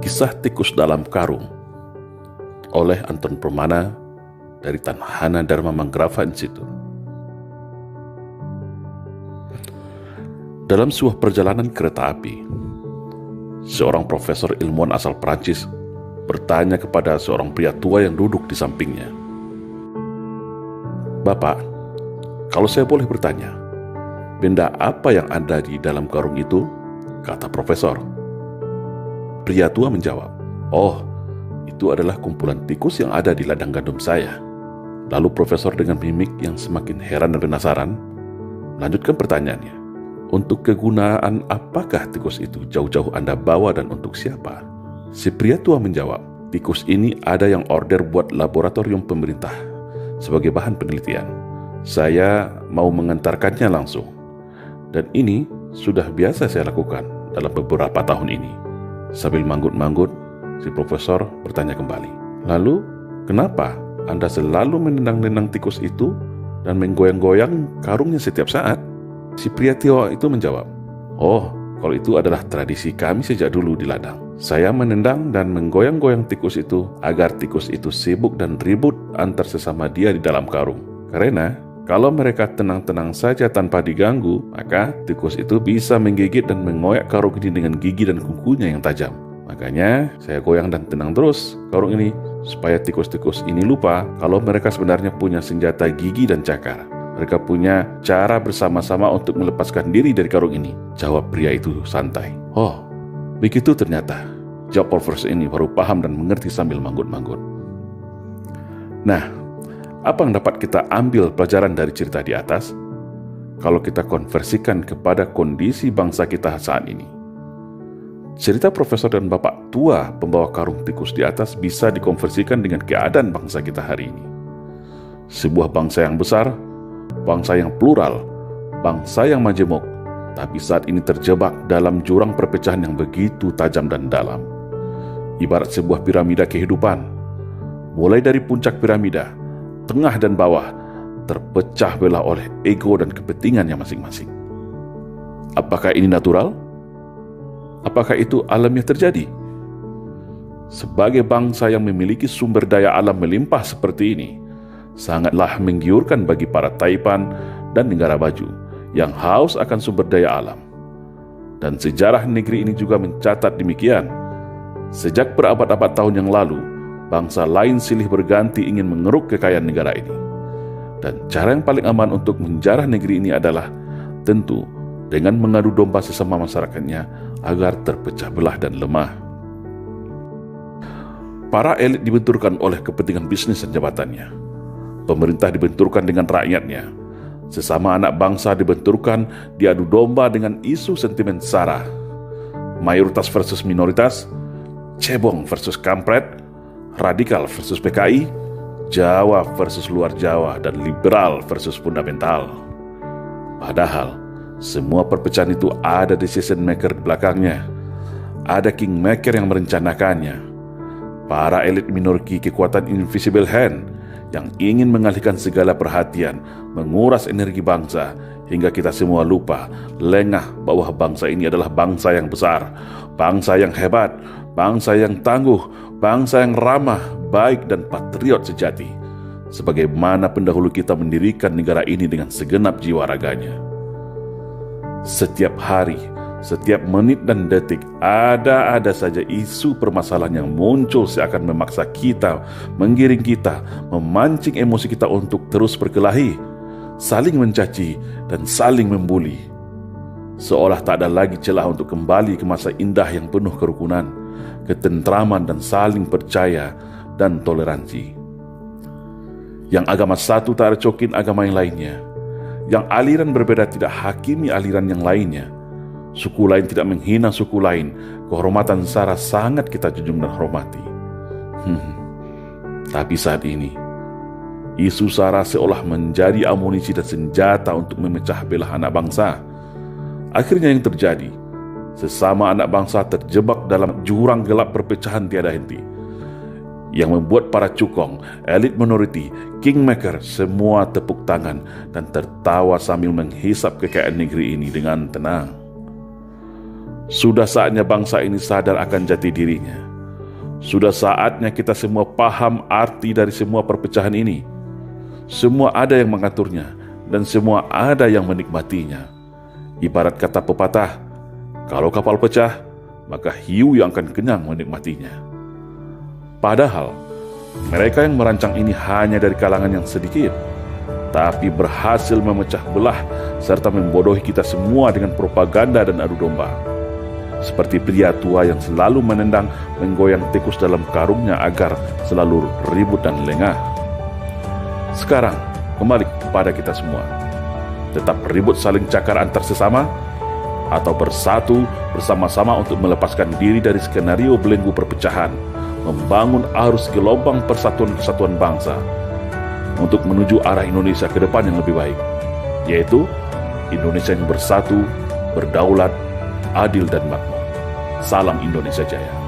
Kisah Tikus Dalam Karung oleh Anton Permana dari Tanhana Dharma Manggrava Institute. Dalam sebuah perjalanan kereta api, seorang profesor ilmuwan asal Prancis bertanya kepada seorang pria tua yang duduk di sampingnya, "Bapak, kalau saya boleh bertanya, benda apa yang ada di dalam karung itu?" kata profesor. Pria tua menjawab, "Oh, itu adalah kumpulan tikus yang ada di ladang gandum saya." Lalu profesor dengan mimik yang semakin heran dan penasaran melanjutkan pertanyaannya, "Untuk kegunaan apakah tikus itu jauh-jauh Anda bawa dan untuk siapa?" Si pria tua menjawab, "Tikus ini ada yang order buat laboratorium pemerintah sebagai bahan penelitian. Saya mau mengantarkannya langsung. Dan ini sudah biasa saya lakukan dalam beberapa tahun ini." Sambil manggut-manggut, si profesor bertanya kembali, "Lalu, kenapa Anda selalu menendang-nendang tikus itu dan menggoyang-goyang karungnya setiap saat?" Si pria tua itu menjawab, "Oh, kalau itu adalah tradisi kami sejak dulu di ladang. Saya menendang dan menggoyang-goyang tikus itu agar tikus itu sibuk dan ribut antar sesama dia di dalam karung. Karena kalau mereka tenang-tenang saja tanpa diganggu, maka tikus itu bisa menggigit dan mengoyak karung ini dengan gigi dan kukunya yang tajam. Makanya saya goyang dan tenang terus karung ini supaya tikus-tikus ini lupa kalau mereka sebenarnya punya senjata gigi dan cakar. Mereka punya cara bersama-sama untuk melepaskan diri dari karung ini," jawab pria itu santai. "Oh, begitu ternyata," jawab profesor ini baru paham dan mengerti sambil manggut-manggut. Nah, apa yang dapat kita ambil pelajaran dari cerita di atas kalau kita konversikan kepada kondisi bangsa kita saat ini? Cerita profesor dan bapak tua pembawa karung tikus di atas bisa dikonversikan dengan keadaan bangsa kita hari ini. Sebuah bangsa yang besar, bangsa yang plural, bangsa yang majemuk, tapi saat ini terjebak dalam jurang perpecahan yang begitu tajam dan dalam. Ibarat sebuah piramida kehidupan, mulai dari puncak piramida, tengah dan bawah terpecah belah oleh ego dan kepentingannya masing-masing. Apakah ini natural? Apakah itu alamiah terjadi? Sebagai bangsa yang memiliki sumber daya alam melimpah seperti ini, sangatlah menggiurkan bagi para taipan dan negara maju yang haus akan sumber daya alam. Dan sejarah negeri ini juga mencatat demikian. Sejak berabad-abad tahun yang lalu, bangsa lain silih berganti ingin mengeruk kekayaan negara ini. Dan cara yang paling aman untuk menjarah negeri ini adalah tentu dengan mengadu domba sesama masyarakatnya agar terpecah belah dan lemah. Para elit dibenturkan oleh kepentingan bisnis dan jabatannya. Pemerintah dibenturkan dengan rakyatnya. Sesama anak bangsa dibenturkan diadu domba dengan isu sentimen sara. Mayoritas versus minoritas, cebong versus kampret, radikal versus PKI, Jawa versus luar Jawa, dan liberal versus fundamental. Padahal semua perpecahan itu ada decision maker di belakangnya. Ada kingmaker yang merencanakannya. Para elit minorki kekuatan invisible hand yang ingin mengalihkan segala perhatian, menguras energi bangsa hingga kita semua lupa, lengah bahwa bangsa ini adalah bangsa yang besar, bangsa yang hebat, bangsa yang tangguh, bangsa yang ramah, baik dan patriot sejati, sebagaimana pendahulu kita mendirikan negara ini dengan segenap jiwa raganya. Setiap hari, setiap menit dan detik, ada saja isu permasalahan yang muncul seakan memaksa kita, menggiring kita, memancing emosi kita untuk terus berkelahi, saling mencaci dan saling membuli. Seolah tak ada lagi celah untuk kembali ke masa indah yang penuh kerukunan, ketentraman dan saling percaya dan toleransi. Yang agama satu tak recokin agama yang lainnya. Yang aliran berbeda tidak hakimi aliran yang lainnya. Suku lain tidak menghina suku lain. Kehormatan sara sangat kita junjung dan hormati. Tapi saat ini, isu sara seolah menjadi amunisi dan senjata untuk memecah belah anak bangsa. Akhirnya yang terjadi, sesama anak bangsa terjebak dalam jurang gelap perpecahan tiada henti, yang membuat para cukong, elit minoriti, kingmaker semua tepuk tangan dan tertawa sambil menghisap kekayaan negeri ini dengan tenang. Sudah saatnya bangsa ini sadar akan jati dirinya. Sudah saatnya kita semua paham arti dari semua perpecahan ini. Semua ada yang mengaturnya, dan semua ada yang menikmatinya. Ibarat kata pepatah, kalau kapal pecah, maka hiu yang akan kenyang menikmatinya. Padahal, mereka yang merancang ini hanya dari kalangan yang sedikit, tapi berhasil memecah belah serta membodohi kita semua dengan propaganda dan adu domba. Seperti pria tua yang selalu menendang menggoyang tikus dalam karungnya agar selalu ribut dan lengah. Sekarang, kembali kepada kita semua. Tetap ribut saling cakar antar sesama, atau bersatu bersama-sama untuk melepaskan diri dari skenario belenggu perpecahan, membangun arus gelombang persatuan-kesatuan bangsa, untuk menuju arah Indonesia ke depan yang lebih baik, yaitu Indonesia yang bersatu, berdaulat, adil dan makmur. Salam Indonesia Jaya.